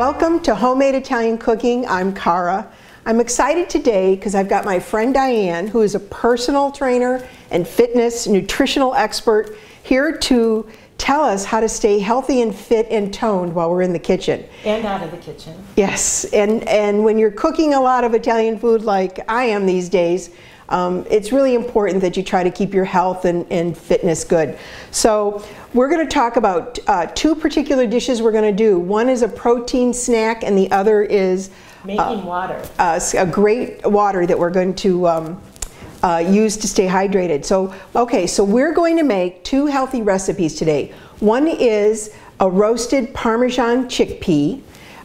Welcome to Homemade Italian Cooking. I'm Cara. I'm excited today because I've got my friend Diane, who is a personal trainer and fitness nutritional expert, here to tell us how to stay healthy and fit and toned while we're in the kitchen. And out of the kitchen. Yes, and when you're cooking a lot of Italian food like I am these days, it's really important that you try to keep your health and fitness good. So we're going to talk about two particular dishes we're going to do. One is a protein snack and the other is making water. A great water that we're going to use to stay hydrated. So, okay, so we're going to make two healthy recipes today. One is a roasted Parmesan chickpea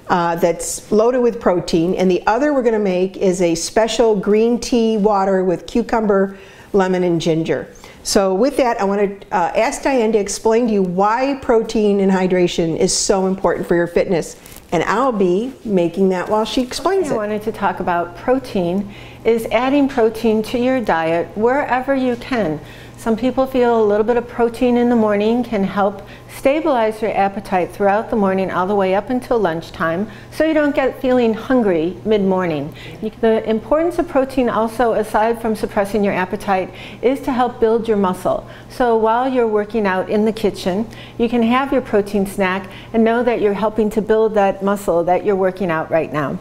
that's loaded with protein, and the other we're going to make is a special green tea water with cucumber, lemon, and ginger. So with that, I want to ask Diane to explain to you why protein and hydration is so important for your fitness. And I'll be making that while she explains it. I wanted to talk about protein, is adding protein to your diet wherever you can. Some people feel a little bit of protein in the morning can help stabilize your appetite throughout the morning all the way up until lunchtime, so you don't get feeling hungry mid-morning. The importance of protein also, aside from suppressing your appetite, is to help build your muscle. So while you're working out in the kitchen, you can have your protein snack and know that you're helping to build that muscle that you're working out right now.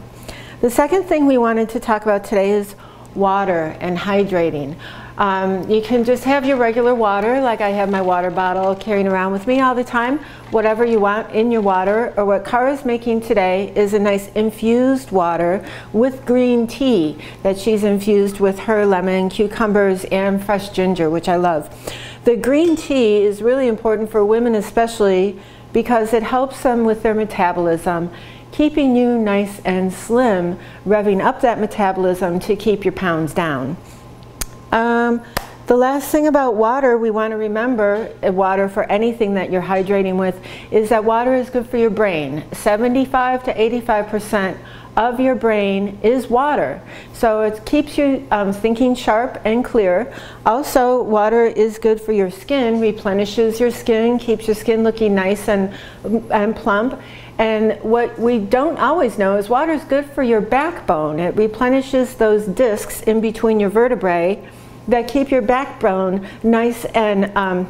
The second thing we wanted to talk about today is water and hydrating. You can just have your regular water, like I have my water bottle carrying around with me all the time, whatever you want in your water, or what Cara's making today is a nice infused water with green tea that she's infused with her lemon, cucumbers, and fresh ginger, which I love. The green tea is really important for women especially because it helps them with their metabolism, keeping you nice and slim, revving up that metabolism to keep your pounds down. The last thing about water we want to remember, water for anything that you're hydrating with, is that water is good for your brain. 75 to 85% of your brain is water. So it keeps you thinking sharp and clear. Also, water is good for your skin, replenishes your skin, keeps your skin looking nice and plump. And what we don't always know is water is good for your backbone. It replenishes those discs in between your vertebrae that keep your backbone nice and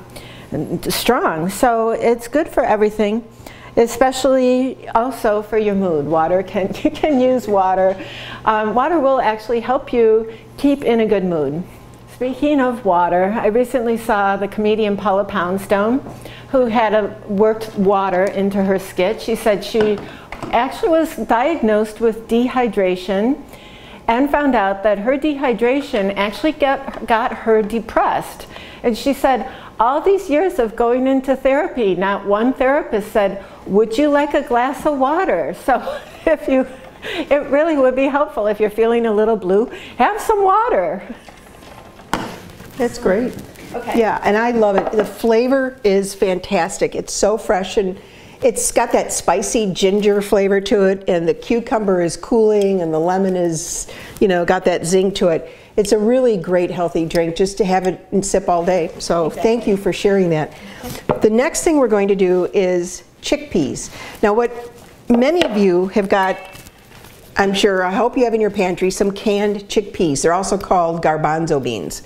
strong. So it's good for everything, especially also for your mood. You can use water. Water will actually help you keep in a good mood. Speaking of water, I recently saw the comedian Paula Poundstone, who had worked water into her skit. She said she actually was diagnosed with dehydration and found out that her dehydration actually got her depressed. And she said, all these years of going into therapy, not one therapist said, would you like a glass of water? So it really would be helpful if you're feeling a little blue, have some water. That's great. Okay. Yeah, and I love it. The flavor is fantastic. It's so fresh, and it's got that spicy ginger flavor to it, and the cucumber is cooling, and the lemon is, got that zing to it. It's a really great healthy drink just to have it and sip all day. So Thank you for sharing that. The next thing we're going to do is chickpeas. Now what many of you have got, I'm sure, I hope you have in your pantry some canned chickpeas. They're also called garbanzo beans.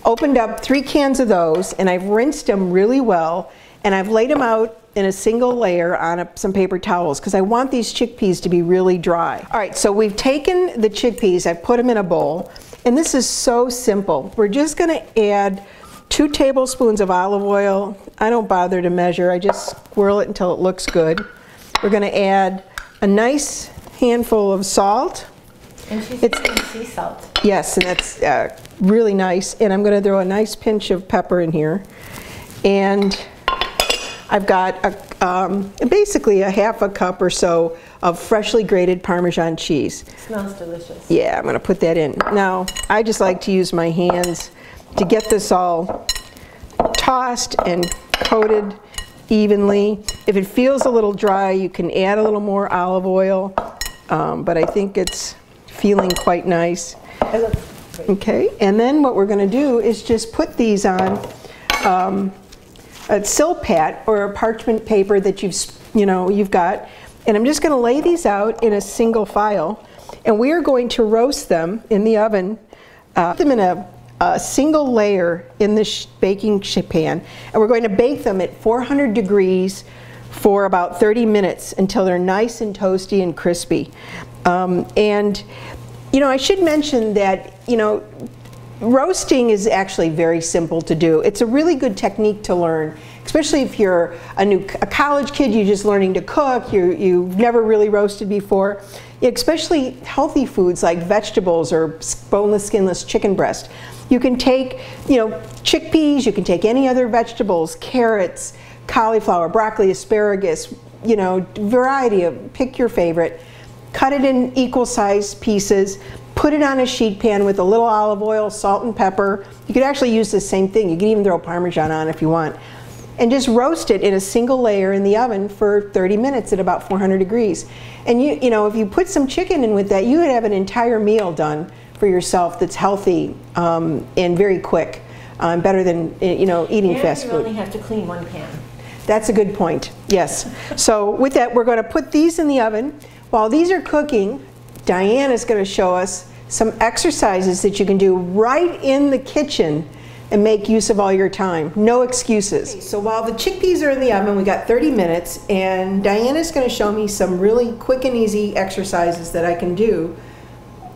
Opened up 3 cans of those, and I've rinsed them really well, and I've laid them out in a single layer on some paper towels because I want these chickpeas to be really dry. All right, so we've taken the chickpeas, I've put them in a bowl, and this is so simple. We're just going to add 2 tablespoons of olive oil. I don't bother to measure, I just swirl it until it looks good. We're going to add a nice handful of salt. And she's using sea salt. Yes, and that's really nice. And I'm going to throw a nice pinch of pepper in here. And I've got basically a half a cup or so of freshly grated Parmesan cheese. It smells delicious. Yeah, I'm going to put that in. Now, I just like to use my hands to get this all tossed and coated evenly. If it feels a little dry, you can add a little more olive oil, but I think it's feeling quite nice. It looks great. Okay, and then what we're going to do is just put these on a silpat or a parchment paper that you've got, And I'm just going to lay these out in a single file, and we are going to roast them in the oven, put them in a single layer in the baking pan, and we're going to bake them at 400 degrees for about 30 minutes until they're nice and toasty and crispy. And you know, I should mention that, you know, roasting is actually very simple to do. It's a really good technique to learn, especially if you're a college kid, you're just learning to cook, you've never really roasted before. Especially healthy foods like vegetables or boneless, skinless chicken breast. You can take, you know, chickpeas, you can take any other vegetables, carrots, cauliflower, broccoli, asparagus, you know, variety of, pick your favorite. Cut it in equal sized pieces, put it on a sheet pan with a little olive oil, salt and pepper. You could actually use the same thing. You can even throw Parmesan on if you want. And just roast it in a single layer in the oven for 30 minutes at about 400 degrees. And you know, if you put some chicken in with that, you would have an entire meal done for yourself that's healthy and very quick, better than, you know, eating fast food. You only have to clean one pan. That's a good point, yes. So with that, we're going to put these in the oven. While these are cooking, Diane is going to show us some exercises that you can do right in the kitchen and make use of all your time. No excuses. Okay, so while the chickpeas are in the oven, we got 30 minutes, and Diane is going to show me some really quick and easy exercises that I can do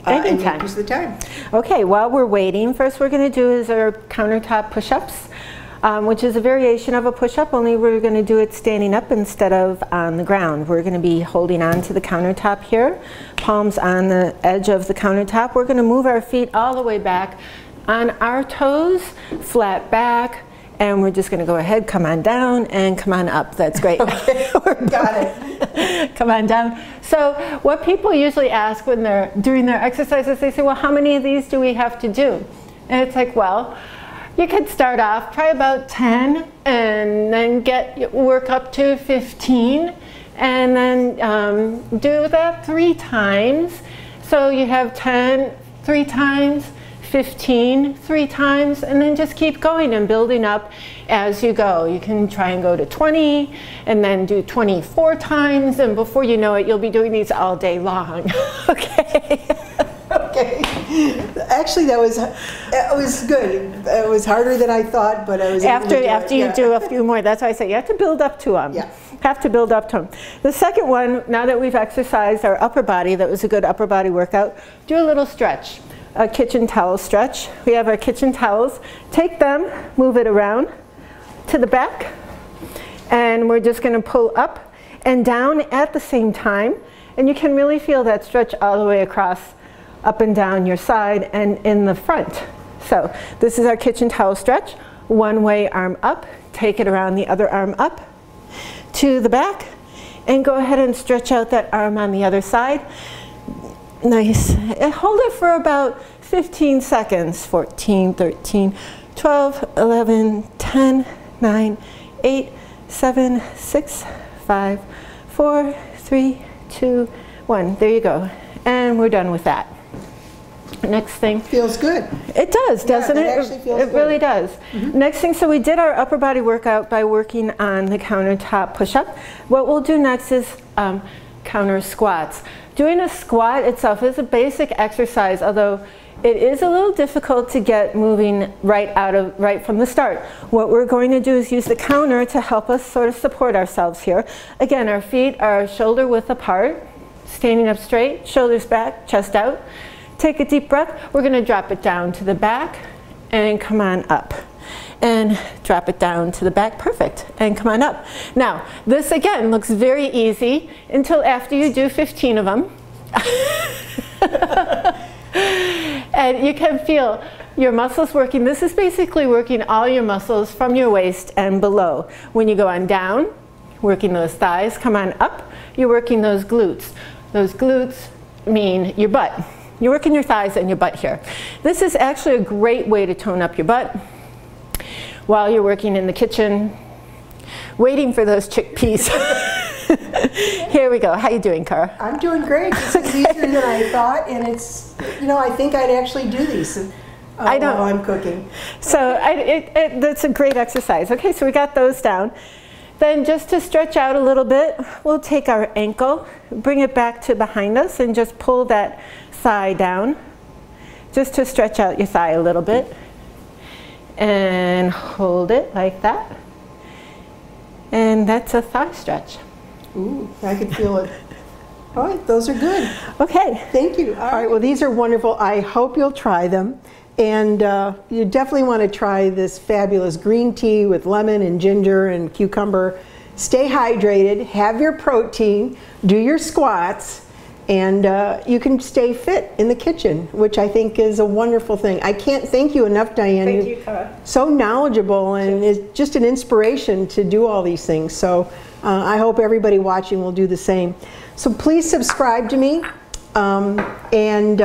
and make use of the time. Okay, while we're waiting, first we're going to do is our countertop push-ups, which is a variation of a push-up, only we're going to do it standing up instead of on the ground. We're going to be holding on to the countertop here, palms on the edge of the countertop. We're going to move our feet all the way back on our toes, flat back, and we're just going to go ahead, come on down, and come on up. That's great. Okay, got it. Come on down. So what people usually ask when they're doing their exercises, they say, well, how many of these do we have to do? And it's like, well, you could start off, try about 10, and then work up to 15, and then do that 3 times. So you have 10 3 times, 15 3 times, and then just keep going and building up as you go. You can try and go to 20 and then do 24 times, and before you know it, you'll be doing these all day long. Okay. Okay. Actually, it was good. It was harder than I thought, but I was after you do a few more. That's why I say you have to build up to them. Yeah. Have to build up to them. The second one, now that we've exercised our upper body, that was a good upper body workout, do a little stretch. A kitchen towel stretch. We have our kitchen towels. Take them, move it around to the back, and we're just going to pull up and down at the same time, and you can really feel that stretch all the way across, up and down your side and in the front. So this is our kitchen towel stretch. One way arm up, take it around the other arm up to the back, and go ahead and stretch out that arm on the other side. Nice. And hold it for about 15 seconds. 14, 13, 12, 11, 10, 9, 8, 7, 6, 5, 4, 3, 2, 1. There you go. And we're done with that. Next thing. Feels good. It does, doesn't it? It actually feels good. It really does. Mm-hmm. Next thing, so we did our upper body workout by working on the countertop push-up. What we'll do next is counter squats. Doing a squat itself is a basic exercise, although it is a little difficult to get moving right from the start. What we're going to do is use the counter to help us sort of support ourselves here. Again, our feet are shoulder width apart, standing up straight, shoulders back, chest out. Take a deep breath. We're going to drop it down to the back and come on up. And drop it down to the back. Perfect. And come on up. Now, this again looks very easy until after you do 15 of them. And you can feel your muscles working. This is basically working all your muscles from your waist and below. When you go on down, working those thighs. Come on up, you're working those glutes. Those glutes mean your butt. You're working your thighs and your butt here. This is actually a great way to tone up your butt while you're working in the kitchen, waiting for those chickpeas. Here we go. How you doing, Cara? I'm doing great. This is easier than I thought, and it's, you know, I think I'd actually do these while I'm cooking. So that's a great exercise. Okay, so we got those down. Then just to stretch out a little bit, we'll take our ankle, bring it back to behind us and just pull that thigh down, just to stretch out your thigh a little bit. And hold it like that. And that's a thigh stretch. Ooh, I can feel it. All right, those are good. Okay. Thank you. All right, well, these are wonderful. I hope you'll try them. And you definitely want to try this fabulous green tea with lemon and ginger and cucumber. Stay hydrated, have your protein, do your squats, and you can stay fit in the kitchen, which I think is a wonderful thing. I can't thank you enough, Diane. Thank you, Cara. So knowledgeable, and it's just an inspiration to do all these things. So I hope everybody watching will do the same. So please subscribe to me and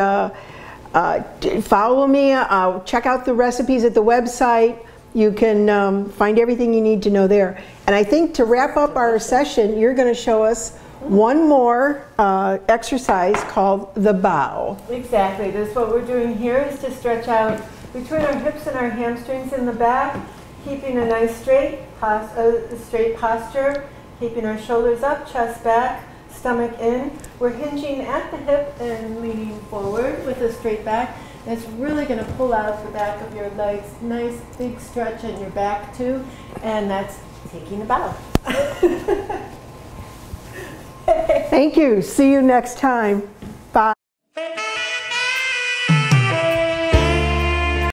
follow me. Check out the recipes at the website. You can find everything you need to know there. And I think to wrap up our session, you're going to show us one more exercise called the bow. Exactly. This what we're doing here is to stretch out between our hips and our hamstrings in the back, keeping a nice straight posture, keeping our shoulders up, chest back, stomach in. We're hinging at the hip and leaning forward with a straight back. It's really going to pull out the back of your legs. Nice big stretch in your back too. And that's taking a bow. Thank you. See you next time.